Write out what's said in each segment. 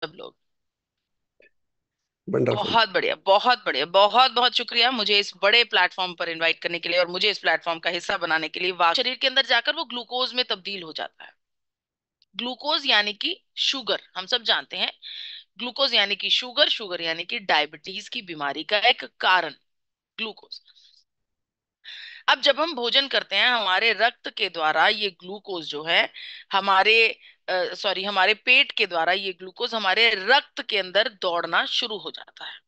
सब लोग। वंडरफुल। बहुत बढ़िया, बहुत बढ़िया, बहुत बहुत शुक्रिया मुझे इस बड़े प्लेटफॉर्म पर इनवाइट करने के लिए और मुझे इस प्लेटफॉर्म का हिस्सा बनाने के लिए। वाह, शरीर के अंदर जाकर वो ग्लूकोज में तब्दील हो जाता है। ग्लूकोज यानी कि शुगर, हम सब जानते हैं। ग्लूकोज यानी कि शुगर, शुगर यानी कि डायबिटीज की बीमारी का एक कारण, ग्लूकोज। अब जब हम भोजन करते हैं, हमारे रक्त के द्वारा ये ग्लूकोज जो है, हमारे सॉरी हमारे पेट के द्वारा ये ग्लूकोज हमारे रक्त के अंदर दौड़ना शुरू हो जाता है।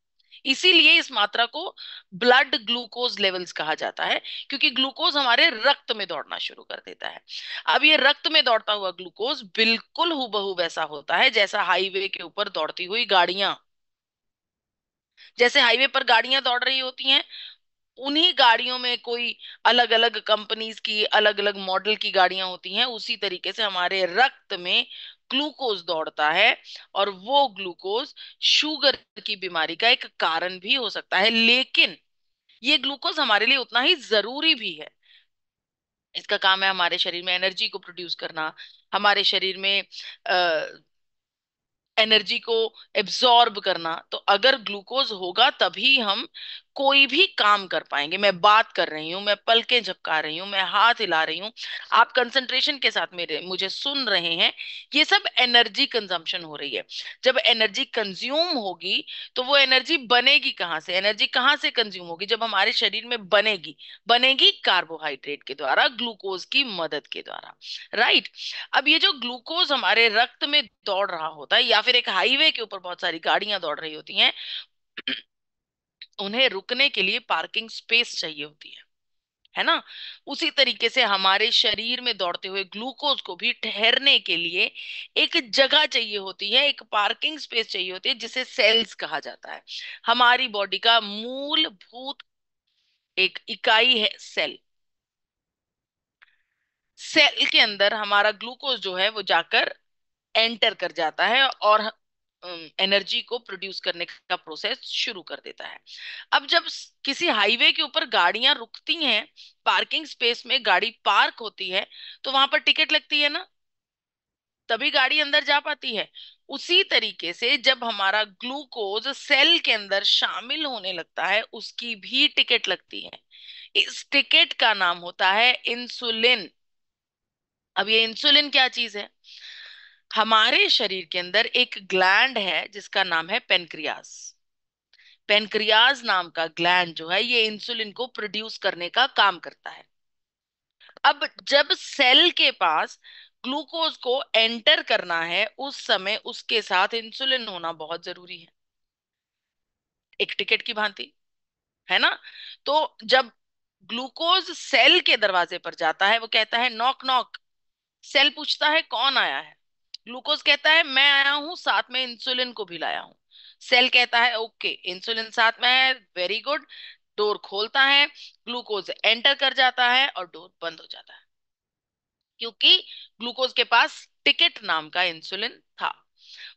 इसीलिए इस मात्रा को ब्लड ग्लूकोज लेवल्स कहा जाता है, क्योंकि ग्लूकोज हमारे रक्त में दौड़ना शुरू कर देता है। अब ये रक्त में दौड़ता हुआ ग्लूकोज बिल्कुल हूबहू वैसा होता है जैसा हाईवे के ऊपर दौड़ती हुई गाड़ियां। जैसे हाईवे पर गाड़ियां दौड़ रही होती हैं, उन्हीं गाड़ियों में कोई अलग अलग कंपनीज की अलग अलग मॉडल की गाड़ियां होती हैं, उसी तरीके से हमारे रक्त में ग्लूकोज दौड़ता है। और वो ग्लूकोज शुगर की बीमारी का एक कारण भी हो सकता है, लेकिन ये ग्लूकोज हमारे लिए उतना ही जरूरी भी है। इसका काम है हमारे शरीर में एनर्जी को प्रोड्यूस करना, हमारे शरीर में एनर्जी को एब्जॉर्ब करना। तो अगर ग्लूकोज होगा तभी हम कोई भी काम कर पाएंगे। मैं बात कर रही हूँ, मैं पलकें झपका रही हूँ, मैं हाथ हिला रही हूँ, आप कंसंट्रेशन के साथ मेरे मुझे सुन रहे हैं। ये सब एनर्जी कंजम्पशन हो रही है। जब एनर्जी कंज्यूम होगी तो वो एनर्जी बनेगी कहाँ से? एनर्जी कहाँ से कंज्यूम होगी? जब हमारे शरीर में बनेगी, बनेगी कार्बोहाइड्रेट के द्वारा, ग्लूकोज की मदद के द्वारा। राइट। अब ये जो ग्लूकोज हमारे रक्त में दौड़ रहा होता है, या फिर एक हाईवे के ऊपर बहुत सारी गाड़ियां दौड़ रही होती हैं, उन्हें रुकने के लिए पार्किंग स्पेस चाहिए होती है ना? उसी तरीके से हमारे शरीर में दौड़ते हुए ग्लूकोज को भी ठहरने के लिए एक जगह चाहिए होती है, एक पार्किंग स्पेस चाहिए होती है, जिसे सेल्स कहा जाता है। हमारी बॉडी का मूलभूत एक इकाई है सेल। सेल के अंदर हमारा ग्लूकोज जो है वो जाकर एंटर कर जाता है और एनर्जी को प्रोड्यूस करने का प्रोसेस शुरू कर देता है। अब जब किसी हाईवे के ऊपर गाड़ियां रुकती हैं, पार्किंग स्पेस में गाड़ी पार्क होती है, तो वहां पर टिकट लगती है ना, तभी गाड़ी अंदर जा पाती है। उसी तरीके से जब हमारा ग्लूकोज सेल के अंदर शामिल होने लगता है, उसकी भी टिकट लगती है। इस टिकट का नाम होता है इंसुलिन। अब ये इंसुलिन क्या चीज है? हमारे शरीर के अंदर एक ग्लैंड है जिसका नाम है पेनक्रियास। पेनक्रियास नाम का ग्लैंड जो है, ये इंसुलिन को प्रोड्यूस करने का काम करता है। अब जब सेल के पास ग्लूकोज को एंटर करना है, उस समय उसके साथ इंसुलिन होना बहुत जरूरी है, एक टिकट की भांति, है ना? तो जब ग्लूकोज सेल के दरवाजे पर जाता है, वो कहता है नॉक नॉक। सेल पूछता है कौन आया है? ग्लूकोज कहता है मैं आया हूं, साथ में इंसुलिन को भी लाया हूं। सेल कहता है ओके, इंसुलिन साथ में है, वेरी गुड। डोर खोलता है, ग्लूकोज एंटर कर जाता है और डोर बंद हो जाता है, क्योंकि ग्लूकोज के पास टिकट नाम का इंसुलिन था।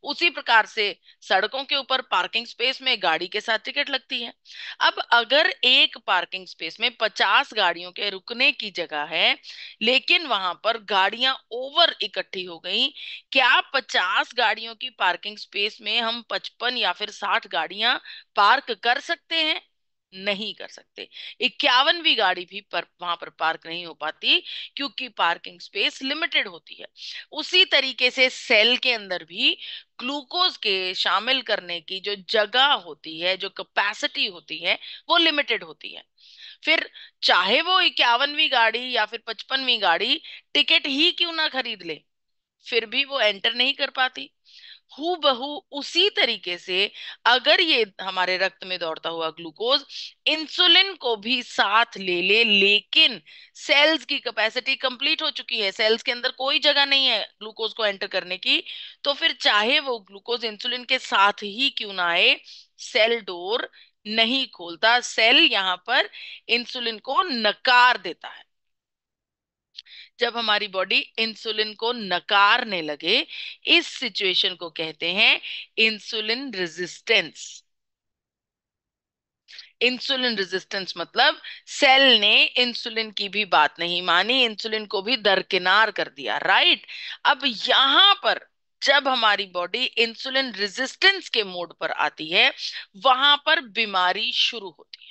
उसी प्रकार से सड़कों के ऊपर पार्किंग स्पेस में गाड़ी के साथ टिकट लगती है। अब अगर एक पार्किंग स्पेस में 50 गाड़ियों के रुकने की जगह है, लेकिन वहां पर गाड़ियां ओवर इकट्ठी हो गई, क्या 50 गाड़ियों की पार्किंग स्पेस में हम 55 या फिर 60 गाड़ियां पार्क कर सकते हैं? नहीं कर सकते। 51वीं गाड़ी भी पर वहां पर पार्क नहीं हो पाती, क्योंकि पार्किंग स्पेस लिमिटेड होती है। उसी तरीके से सेल के अंदर भी ग्लूकोज के शामिल करने की जो जगह होती है, जो कैपेसिटी होती है, वो लिमिटेड होती है। फिर चाहे वो 51वीं गाड़ी या फिर 55वीं गाड़ी टिकट ही क्यों ना खरीद ले, फिर भी वो एंटर नहीं कर पाती। हूबहू उसी तरीके से अगर ये हमारे रक्त में दौड़ता हुआ ग्लूकोज इंसुलिन को भी साथ ले ले, लेकिन सेल्स की कैपेसिटी कंप्लीट हो चुकी है, सेल्स के अंदर कोई जगह नहीं है ग्लूकोज को एंटर करने की, तो फिर चाहे वो ग्लूकोज इंसुलिन के साथ ही क्यों ना आए, सेल डोर नहीं खोलता। सेल यहाँ पर इंसुलिन को नकार देता है। जब हमारी बॉडी इंसुलिन को नकारने लगे, इस सिचुएशन को कहते हैं इंसुलिन रेजिस्टेंस। इंसुलिन रेजिस्टेंस मतलब सेल ने इंसुलिन की भी बात नहीं मानी, इंसुलिन को भी दरकिनार कर दिया। राइट। अब यहां पर जब हमारी बॉडी इंसुलिन रेजिस्टेंस के मोड पर आती है, वहां पर बीमारी शुरू होती है।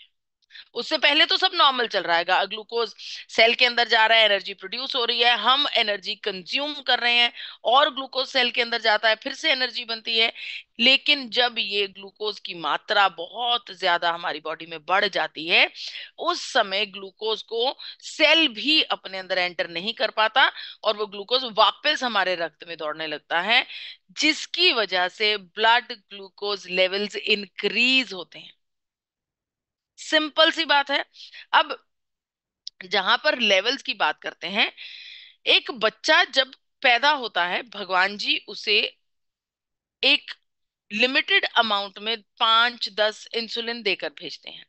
उससे पहले तो सब नॉर्मल चल रहा है, ग्लूकोज सेल के अंदर जा रहा है, एनर्जी प्रोड्यूस हो रही है, हम एनर्जी कंज्यूम कर रहे हैं, और ग्लूकोज सेल के अंदर जाता है, फिर से एनर्जी बनती है। लेकिन जब ये ग्लूकोज की मात्रा बहुत ज्यादा हमारी बॉडी में बढ़ जाती है, उस समय ग्लूकोज को सेल भी अपने अंदर एंटर नहीं कर पाता, और वो ग्लूकोज वापस हमारे रक्त में दौड़ने लगता है, जिसकी वजह से ब्लड ग्लूकोज लेवल्स इंक्रीज होते हैं। सिंपल सी बात है। अब जहां पर लेवल्स की बात करते हैं, एक बच्चा जब पैदा होता है, भगवान जी उसे एक लिमिटेड अमाउंट में 5-10 इंसुलिन देकर भेजते हैं,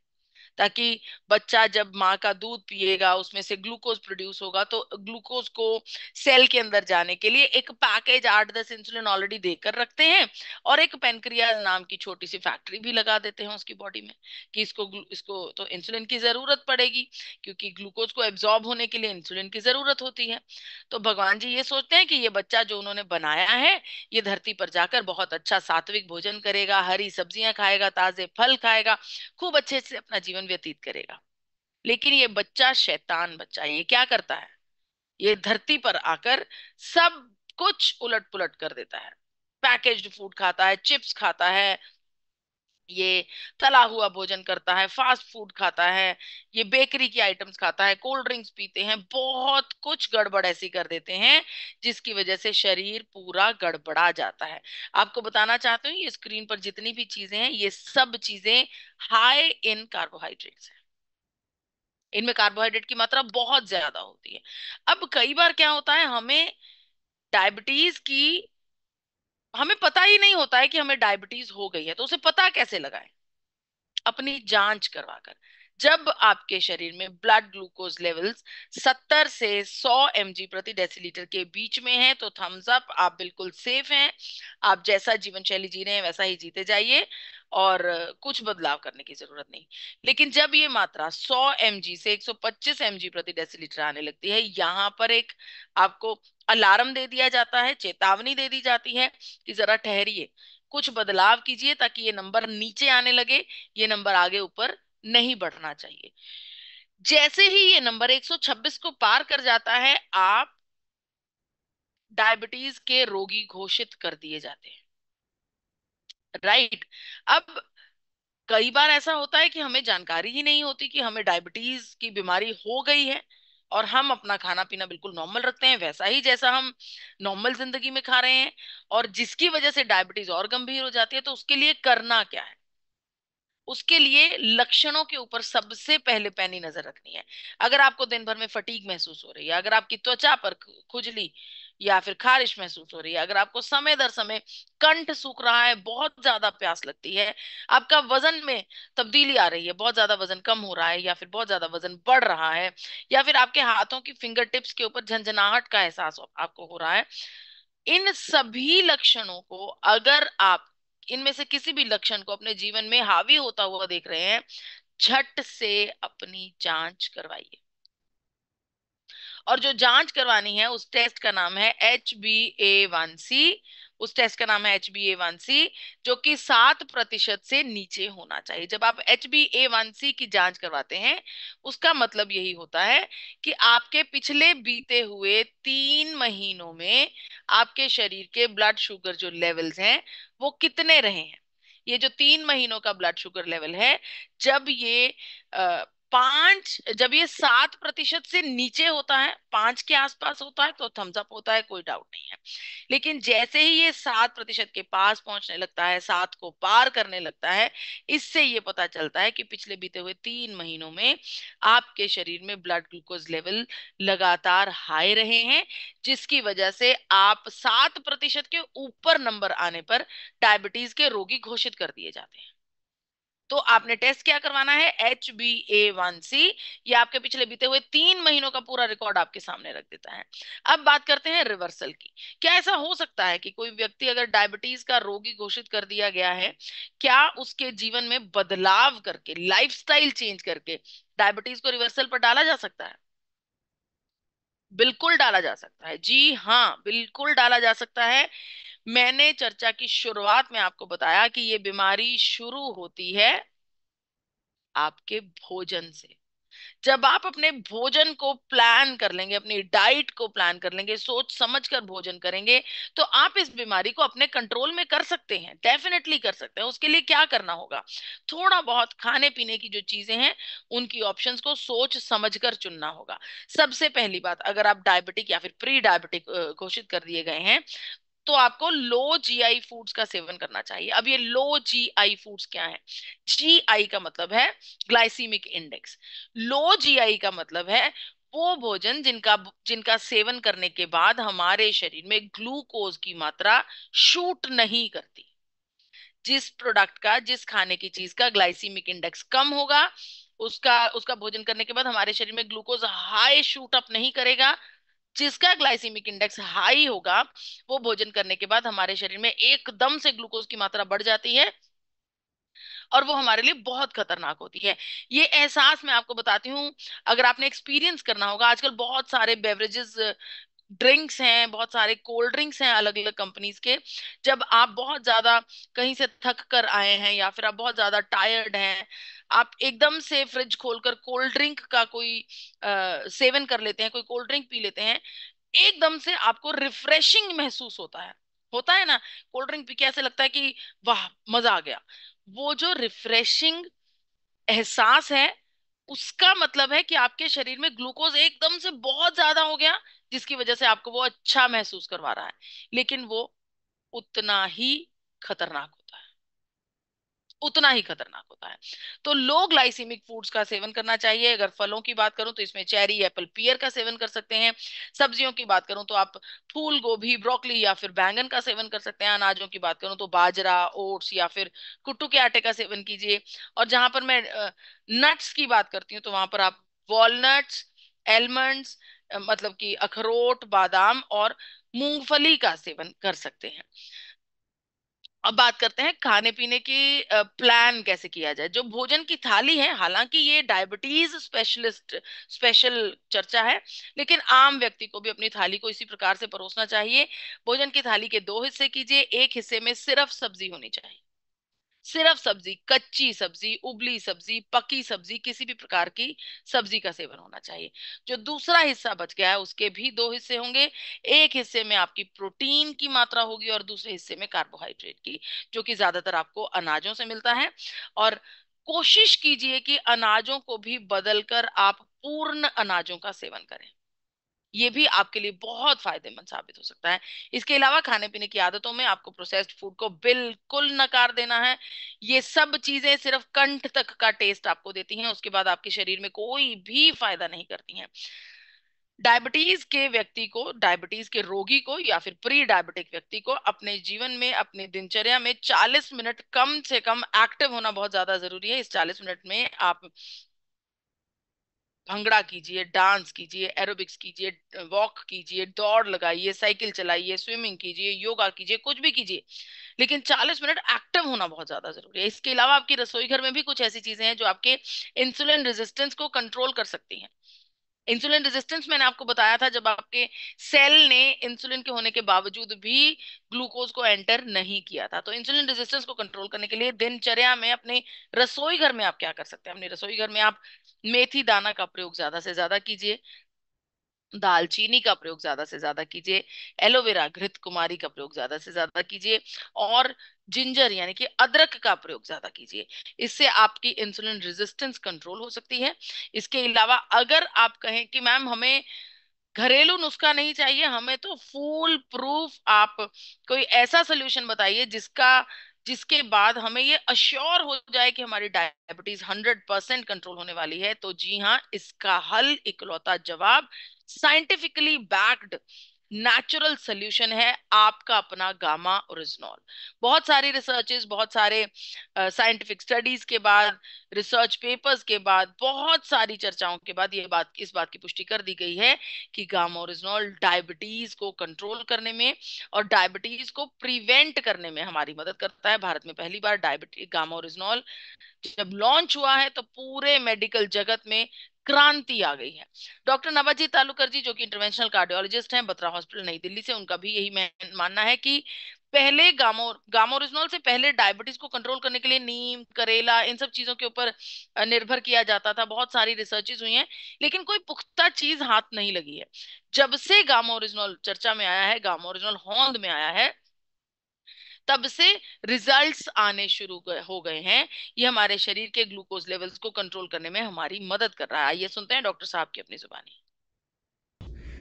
ताकि बच्चा जब माँ का दूध पिएगा उसमें से ग्लूकोज प्रोड्यूस होगा, तो ग्लूकोज को सेल के अंदर जाने के लिए एक पैकेज 8-10 इंसुलिन ऑलरेडी देकर रखते हैं, और एक पेनक्रियाज नाम की छोटी सी फैक्ट्री भी लगा देते हैं उसकी बॉडी में, कि इसको तो इंसुलिन की जरूरत पड़ेगी, क्योंकि ग्लूकोज को एब्जॉर्ब होने के लिए इंसुलिन की जरूरत होती है। तो भगवान जी ये सोचते हैं कि ये बच्चा जो उन्होंने बनाया है, ये धरती पर जाकर बहुत अच्छा सात्विक भोजन करेगा, हरी सब्जियां खाएगा, ताजे फल खाएगा, खूब अच्छे से अपना जीवन व्यतीत करेगा। लेकिन ये बच्चा शैतान बच्चा, ये क्या करता है, ये धरती पर आकर सब कुछ उलट पुलट कर देता है। पैकेज्ड फूड खाता है, चिप्स खाता है, ये तला हुआ भोजन करता है, फास्ट फूड खाता है, ये बेकरी की आइटम्स खाता है, कोल्ड ड्रिंक्स पीते हैं, बहुत कुछ गड़बड़ ऐसी कर देते हैं, जिसकी वजह से शरीर पूरा गड़बड़ा जाता है। आपको बताना चाहती हूँ, ये स्क्रीन पर जितनी भी चीजें हैं, ये सब चीजें हाई इन कार्बोहाइड्रेट्स हैं। इनमें कार्बोहाइड्रेट की मात्रा बहुत ज्यादा होती है। अब कई बार क्या होता है, डायबिटीज की हमें पता ही नहीं होता है कि हमें डायबिटीज हो गई है, तो उसे पता कैसे लगाएं? अपनी जांच करवाकर। जब आपके शरीर में ब्लड ग्लूकोज लेवल्स 70 से 100 mg प्रति डेसीलीटर के बीच में है, तो थम्स अप, आप बिल्कुल सेफ हैं। आप जैसा जीवन शैली जी रहे हैं वैसा ही जीते जाइए, और कुछ बदलाव करने की जरूरत नहीं। लेकिन जब ये मात्रा 100 mg से 125 mg प्रति डेसीलीटर आने लगती है, यहाँ पर एक आपको अलार्म दे दिया जाता है, चेतावनी दे दी जाती है कि जरा ठहरिए, कुछ बदलाव कीजिए, ताकि ये नंबर नीचे आने लगे, ये नंबर आगे ऊपर नहीं बढ़ना चाहिए। जैसे ही ये नंबर 126 को पार कर जाता है, आप डायबिटीज के रोगी घोषित कर दिए जाते हैं। राइट। अब कई बार ऐसा होता है कि हमें जानकारी ही नहीं होती कि हमें डायबिटीज की बीमारी हो गई है, और हम अपना खाना पीना बिल्कुल नॉर्मल रखते हैं, वैसा ही जैसा हम नॉर्मल जिंदगी में खा रहे हैं, और जिसकी वजह से डायबिटीज और गंभीर हो जाती है। तो उसके लिए करना क्या है? उसके लिए लक्षणों के ऊपर सबसे पहले पैनी नजर रखनी है। अगर आपको दिन भर में फटीग महसूस हो रही है, अगर आपकी त्वचा पर खुजली या फिर खारिश महसूस हो रही है, अगर आपको समय दर समय कंठ सूख रहा है, बहुत ज्यादा प्यास लगती है, आपका वजन में तब्दीली आ रही है, बहुत ज्यादा वजन कम हो रहा है, या फिर बहुत ज्यादा वजन बढ़ रहा है, या फिर आपके हाथों की फिंगर टिप्स के ऊपर झंझनाहट का एहसास आपको हो रहा है, इन सभी लक्षणों को, अगर आप इनमें से किसी भी लक्षण को अपने जीवन में हावी होता हुआ देख रहे हैं, झट से अपनी जांच करवाइए। और जो जांच करवानी है, उस टेस्ट का नाम है HbA1c। उस टेस्ट का नाम है HbA1c, जो कि 7% से नीचे होना चाहिए। जब आप HbA1c की जांच करवाते हैं, उसका मतलब यही होता है कि आपके पिछले बीते हुए 3 महीनों में आपके शरीर के ब्लड शुगर जो लेवल्स हैं, वो कितने रहे हैं। ये जो 3 महीनों का ब्लड शुगर लेवल है, जब ये 7% से नीचे होता है, 5 के आसपास होता है, तो थम्स अप होता है, कोई डाउट नहीं है। लेकिन जैसे ही ये 7% के पास पहुंचने लगता है, 7 को पार करने लगता है, इससे ये पता चलता है कि पिछले बीते हुए 3 महीनों में आपके शरीर में ब्लड ग्लूकोज लेवल लगातार हाई रहे हैं, जिसकी वजह से आप 7% के ऊपर नंबर आने पर डायबिटीज के रोगी घोषित कर दिए जाते हैं। तो आपने टेस्ट क्या करवाना है? HbA1c। ये आपके पिछले बीते हुए 3 महीनों का पूरा रिकॉर्ड आपके सामने रख देता है। अब बात करते हैं रिवर्सल की। क्या ऐसा हो सकता है कि कोई व्यक्ति अगर डायबिटीज का रोगी घोषित कर दिया गया है, क्या उसके जीवन में बदलाव करके, लाइफस्टाइल चेंज करके डायबिटीज को रिवर्सल पर डाला जा सकता है? बिल्कुल डाला जा सकता है, जी हाँ, बिल्कुल डाला जा सकता है। मैंने चर्चा की शुरुआत में आपको बताया कि ये बीमारी शुरू होती है आपके भोजन से। जब आप अपने भोजन को प्लान कर लेंगे, अपनी डाइट को प्लान कर लेंगे, सोच समझ कर भोजन करेंगे, तो आप इस बीमारी को अपने कंट्रोल में कर सकते हैं, डेफिनेटली कर सकते हैं। उसके लिए क्या करना होगा? थोड़ा बहुत खाने पीने की जो चीजें हैं उनकी ऑप्शंस को सोच समझ कर चुनना होगा। सबसे पहली बात, अगर आप डायबिटिक या फिर प्री डायबिटिक घोषित कर दिए गए हैं, तो आपको लो जीआई फूड्स का सेवन करना चाहिए। अब ये लो जीआई फूड्स क्या है? जीआई का मतलब है ग्लाइसीमिक इंडेक्स। लो जीआई का मतलब है वो भोजन जिनका जिनका सेवन करने के बाद हमारे शरीर में ग्लूकोज की मात्रा शूट नहीं करती। जिस प्रोडक्ट का, जिस खाने की चीज का ग्लाइसीमिक इंडेक्स कम होगा, उसका उसका भोजन करने के बाद हमारे शरीर में ग्लूकोज हाई शूट अप नहीं करेगा। जिसका ग्लाइसीमिक इंडेक्स हाई होगा, वो भोजन करने के बाद हमारे शरीर में एकदम से ग्लूकोज की मात्रा बढ़ जाती है और वो हमारे लिए बहुत खतरनाक होती है। ये एहसास मैं आपको बताती हूँ, अगर आपने एक्सपीरियंस करना होगा। आजकल बहुत सारे बेवरेजेस, ड्रिंक्स हैं, बहुत सारे कोल्ड ड्रिंक्स हैं अलग अलग कंपनीज के। जब आप बहुत ज्यादा कहीं से थक कर आए हैं या फिर आप बहुत ज्यादा टायर्ड हैं, आप एकदम से फ्रिज खोलकर कोल्ड ड्रिंक का कोई सेवन कर लेते हैं, कोई कोल्ड ड्रिंक पी लेते हैं, एकदम से आपको रिफ्रेशिंग महसूस होता है ना? कोल्ड ड्रिंक पी के ऐसे लगता है कि वाह, मजा आ गया। वो जो रिफ्रेशिंग एहसास है, उसका मतलब है कि आपके शरीर में ग्लूकोज एकदम से बहुत ज्यादा हो गया, जिसकी वजह से आपको वो अच्छा महसूस करवा रहा है। लेकिन वो उतना ही खतरनाक होता है, उतना ही खतरनाक होता है। तो लो ग्लाइसीमिक फूड्स का सेवन करना चाहिए। अगर फलों की बात करूं तो इसमें चेरी, एप्पल, पियर का सेवन कर सकते हैं। सब्जियों की बात करूं तो आप फूल गोभी, ब्रोकली या फिर बैंगन का सेवन कर सकते हैं। अनाजों की बात करूं तो बाजरा, ओट्स या फिर कुट्टू के आटे का सेवन कीजिए। और जहां पर मैं नट्स की बात करती हूँ, तो वहां पर आप वॉलनट्स, एलमंड्स, मतलब कि अखरोट, बादाम और मूंगफली का सेवन कर सकते हैं। अब बात करते हैं खाने पीने की प्लान कैसे किया जाए। जो भोजन की थाली है, हालांकि ये डायबिटीज स्पेशलिस्ट स्पेशल चर्चा है, लेकिन आम व्यक्ति को भी अपनी थाली को इसी प्रकार से परोसना चाहिए। भोजन की थाली के दो हिस्से कीजिए। एक हिस्से में सिर्फ सब्जी होनी चाहिए, सिर्फ सब्जी, कच्ची सब्जी, उबली सब्जी, पकी सब्जी, किसी भी प्रकार की सब्जी का सेवन होना चाहिए। जो दूसरा हिस्सा बच गया है उसके भी दो हिस्से होंगे। एक हिस्से में आपकी प्रोटीन की मात्रा होगी और दूसरे हिस्से में कार्बोहाइड्रेट की, जो कि ज्यादातर आपको अनाजों से मिलता है। और कोशिश कीजिए कि अनाजों को भी बदलकर आप पूर्ण अनाजों का सेवन करें। ये भी आपके लिए बहुत फायदेमंद साबित हो सकता है। इसके अलावा खाने पीने की आदतों में आपको प्रोसेस्ड फूड को बिल्कुल नकार देना है। ये सब चीजें सिर्फ कंठ तक का टेस्ट आपको देती हैं, उसके बाद आपके शरीर में कोई भी फायदा नहीं करती हैं। डायबिटीज के व्यक्ति को, डायबिटीज के रोगी को या फिर प्री डायबिटिक व्यक्ति को अपने जीवन में, अपनी दिनचर्या में 40 मिनट कम से कम एक्टिव होना बहुत ज्यादा जरूरी है। इस 40 मिनट में आप भंगड़ा कीजिए, डांस कीजिए, एरोबिक्स कीजिए, वॉक कीजिए, दौड़ लगाइए, साइकिल चलाइए, स्विमिंग कीजिए, योगा कीजिए, कुछ भी कीजिए, लेकिन 40 मिनट एक्टिव होना बहुत ज्यादा जरूरी है। इसके अलावा आपकी रसोई घर में भी कुछ ऐसी चीजें हैं जो आपके इंसुलिन रेजिस्टेंस को कंट्रोल कर सकती हैं। इंसुलिन रेजिस्टेंस मैंने आपको बताया था, जब आपके सेल ने इंसुलिन के होने के बावजूद भी ग्लूकोज को एंटर नहीं किया था। तो इंसुलिन रेजिस्टेंस को कंट्रोल करने के लिए दिनचर्या में, अपने रसोई घर में आप क्या कर सकते हैं? अपने रसोई घर में आप मेथी दाना का प्रयोग ज्यादा से ज्यादा कीजिए, दालचीनी का प्रयोग ज्यादा से ज्यादा कीजिए, एलोवेरा, घृत कुमारी का प्रयोग ज्यादा से ज्यादा कीजिए, और जिंजर यानी कि अदरक का प्रयोग ज्यादा कीजिए। इससे आपकी इंसुलिन रेजिस्टेंस कंट्रोल हो सकती है। इसके अलावा अगर आप कहें कि मैम हमें घरेलू नुस्खा नहीं चाहिए, हमें तो फूल प्रूफ आप कोई ऐसा सोल्यूशन बताइए जिसके बाद हमें ये अश्योर हो जाए कि हमारी डायबिटीज 100% कंट्रोल होने वाली है, तो जी हाँ, इसका हल, इकलौता जवाब, साइंटिफिकली बैक्ड नेचुरल सोल्यूशन है आपका अपना गामा ओरिजिनॉल। बहुत सारी रिसर्चेस, बहुत सारे साइंटिफिक स्टडीज के बाद, रिसर्च पेपर्स के बाद, बहुत सारी चर्चाओं के बाद इस बात की पुष्टि कर दी गई है कि गामा ओरिजिनॉल डायबिटीज को कंट्रोल करने में और डायबिटीज को प्रिवेंट करने में हमारी मदद करता है। भारत में पहली बार डायबिटीज गामा ओरिजिनॉल जब लॉन्च हुआ है तो पूरे मेडिकल जगत में क्रांति आ गई है। डॉक्टर नवाजी तालुकर जी, जो कि इंटरवेंशनल कार्डियोलॉजिस्ट हैं, बत्रा हॉस्पिटल नई दिल्ली से, उनका भी यही मानना है कि पहले गामा ओरिजिनॉल से पहले डायबिटीज को कंट्रोल करने के लिए नीम, करेला, इन सब चीजों के ऊपर निर्भर किया जाता था। बहुत सारी रिसर्चेज हुई हैं, लेकिन कोई पुख्ता चीज हाथ नहीं लगी है। जब से गामा ओरिजिनॉल चर्चा में आया है, गामा ओरिजिनॉल होंद में आया है, तब से रिजल्ट्स आने हो गए हैं। ये हमारे शरीर के ग्लूकोज लेवल्स को कंट्रोल करने में हमारी मदद कर रहा है। आइए सुनते हैं डॉक्टर साहब की अपनी जुबानी।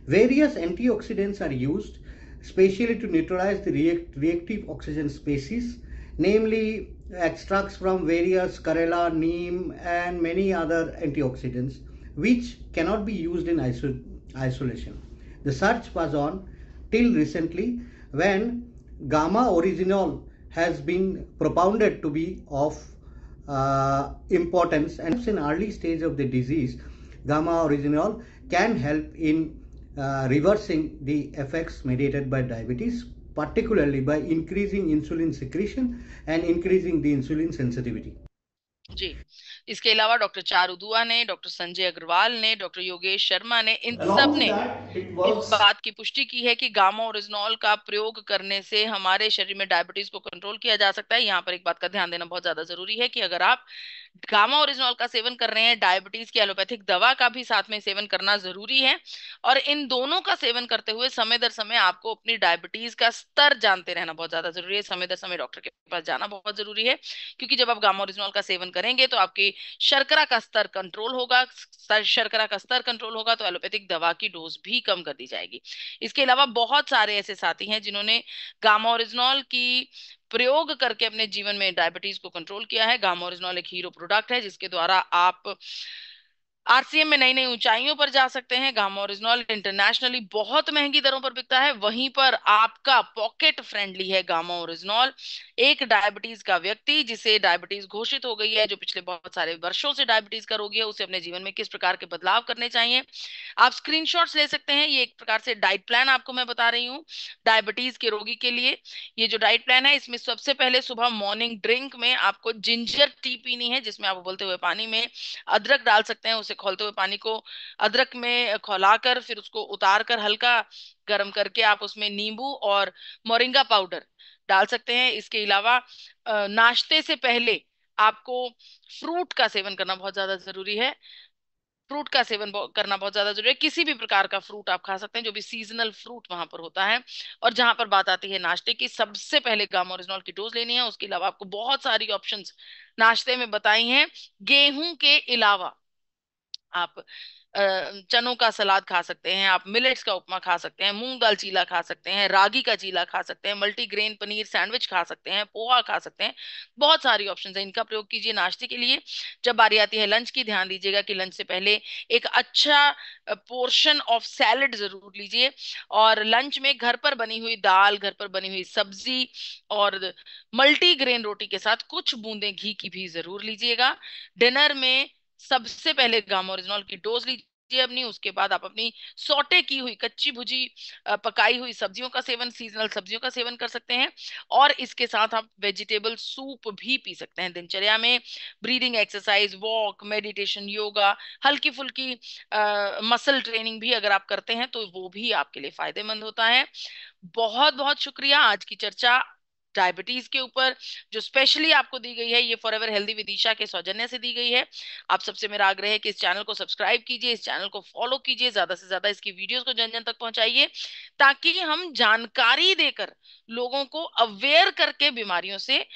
Various antioxidants are used specially to neutralize the reactive oxygen species, namely extracts from various Karela, neem, and many other antioxidants, which cannot be used in isolation. The search was on till recently when gamma originol has been propounded to be of importance, and in early stage of the disease, gamma originol can help in reversing the effects mediated by diabetes, particularly by increasing insulin secretion and increasing the insulin sensitivity. जी, इसके अलावा doctor Charu दुआ ने, doctor Sanjay Agarwal ने, doctor Yogesh Sharma ने, इन सब ने इस बात की पुष्टि की है कि गामा ओरिजिनॉल का प्रयोग करने से हमारे शरीर में डायबिटीज को कंट्रोल किया जा सकता है। यहाँ पर एक बात का ध्यान देना बहुत ज्यादा जरूरी है कि अगर आप गामा ओरिजिनॉल का सेवन कर रहे हैं, डायबिटीज की एलोपैथिक दवा का भी साथ में सेवन करना जरूरी है। और इन दोनों का सेवन करते हुए समय दर समय आपको अपनी डायबिटीज का स्तर जानते रहना बहुत ज्यादा जरूरी है। समय दर समय डॉक्टर के पास जाना बहुत जरूरी है, क्योंकि जब आप गामा ओरिजिनॉल का सेवन करेंगे तो आपकी शर्करा का स्तर कंट्रोल होगा। शर्करा का स्तर कंट्रोल होगा तो एलोपैथिक दवा की डोज भी कम कर दी जाएगी। इसके अलावा बहुत सारे ऐसे साथी हैं जिन्होंने गामा ओरिजिनॉल की प्रयोग करके अपने जीवन में डायबिटीज को कंट्रोल किया है। गामा ओरिजिनॉल एक हीरो प्रोडक्ट है जिसके द्वारा आप आरसीएम में नई नई ऊंचाइयों पर जा सकते हैं। गामा ओरिजिनॉल इंटरनेशनली बहुत महंगी दरों पर बिकता है, वहीं पर आपका पॉकेट फ्रेंडली है गामा ओरिजिनॉल। एक डायबिटीज का व्यक्ति जिसे डायबिटीज घोषित हो गई है, जो पिछले बहुत सारे वर्षों से डायबिटीज का रोगी है, उसे अपने जीवन में किस प्रकार के बदलाव करने चाहिए, आप स्क्रीनशॉट्स ले सकते हैं। ये एक प्रकार से डाइट प्लान आपको मैं बता रही हूँ डायबिटीज के रोगी के लिए। ये जो डाइट प्लान है, इसमें सबसे पहले सुबह मॉर्निंग ड्रिंक में आपको जिंजर टी पीनी है, जिसमें आप उबलते हुए पानी में अदरक डाल सकते हैं। उसे खौलते हुए पानी को अदरक में खौलाकर फिर उसको उतार कर हल्का गर्म करके आप उसमें नींबू और मोरिंगा पाउडर डाल सकते हैं। इसके अलावा नाश्ते से पहले आपको फ्रूट का सेवन करना बहुत ज्यादा जरूरी है। फ्रूट का सेवन करना बहुत ज्यादा जरूरी है। किसी भी प्रकार का फ्रूट आप खा सकते हैं, जो भी सीजनल फ्रूट वहां पर होता है। और जहां पर बात आती है नाश्ते की, सबसे पहले गामा ओरिजिनॉल की डोज लेनी है। उसके अलावा आपको बहुत सारी ऑप्शंस नाश्ते में बताई हैं। गेहूं के अलावा आप चनों का सलाद खा सकते हैं, आप मिलेट्स का उपमा खा सकते हैं, मूंग दाल चीला खा सकते हैं, रागी का चीला खा सकते हैं, मल्टीग्रेन पनीर सैंडविच खा सकते हैं, पोहा खा सकते हैं। बहुत सारी ऑप्शंस हैं, इनका प्रयोग कीजिए नाश्ते के लिए। जब बारी आती है लंच की, ध्यान दीजिएगा कि लंच से पहले एक अच्छा पोर्शन ऑफ सैलेड जरूर लीजिए। और लंच में घर पर बनी हुई दाल, घर पर बनी हुई सब्जी और मल्टीग्रेन रोटी के साथ कुछ बूंदे घी की भी जरूर लीजिएगा। डिनर में सबसे पहले गामा ओरिजिनॉल की डोज लीजिए अपनी। उसके बाद आप अपनी सौटे की हुई कच्ची भुजी पकाई हुई सब्जियों का सेवन, सीजनल सब्जियों का सेवन कर सकते हैं। और इसके साथ आप वेजिटेबल सूप भी पी सकते हैं। दिनचर्या में breathing exercise, walk, meditation, yoga, हल्की फुल्की मसल ट्रेनिंग भी अगर आप करते हैं तो वो भी आपके लिए फायदेमंद होता है। बहुत बहुत शुक्रिया। आज की चर्चा डायबिटीज के ऊपर जो स्पेशली आपको दी गई है, ये फॉरएवर हेल्दी विद ईशा के सौजन्य से दी गई है। आप सबसे मेरा आग्रह है कि इस चैनल को सब्सक्राइब कीजिए, इस चैनल को फॉलो कीजिए, ज्यादा से ज्यादा इसकी वीडियोस को जन जन तक पहुंचाइए, ताकि हम जानकारी देकर लोगों को अवेयर करके बीमारियों से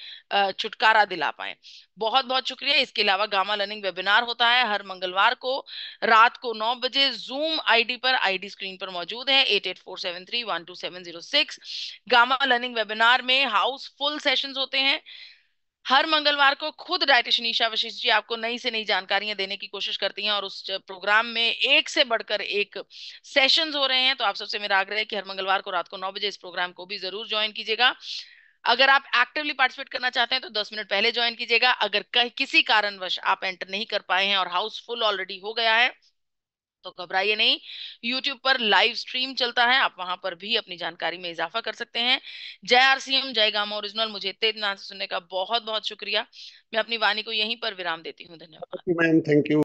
छुटकारा दिला पाए। बहुत बहुत शुक्रिया। इसके अलावा गामा लर्निंग वेबिनार होता है हर मंगलवार को रात को 9 बजे जूम आईडी पर। आईडी स्क्रीन पर मौजूद है 8847312706। गामा लर्निंग वेबिनार में हाउसफुल सेशंस होते हैं। हर मंगलवार को खुद डायटिशियन ईशा वशिष्ठ जी आपको नई से नई जानकारियां देने की कोशिश करती हैं, और उस प्रोग्राम में एक से बढ़कर एक सेशंस हो रहे हैं। तो आप सबसे मेरा आग्रह है कि हर मंगलवार को रात को 9 बजे इस प्रोग्राम को भी जरूर ज्वाइन कीजिएगा। अगर आप एक्टिवली पार्टिसिपेट करना चाहते हैं तो 10 मिनट पहले ज्वाइन कीजिएगा। अगर किसी कारणवश आप एंटर नहीं कर पाए हैं और हाउस फुल ऑलरेडी हो गया है तो घबराइए नहीं, यूट्यूब पर लाइव स्ट्रीम चलता है, आप वहां पर भी अपनी जानकारी में इजाफा कर सकते हैं। जय आरसीएम, जय गामा ओरिजिनल। मुझे इतने ध्यान से सुनने का बहुत बहुत शुक्रिया। मैं अपनी वाणी को यहीं पर विराम देती हूँ। धन्यवाद। Ma'am, thank you.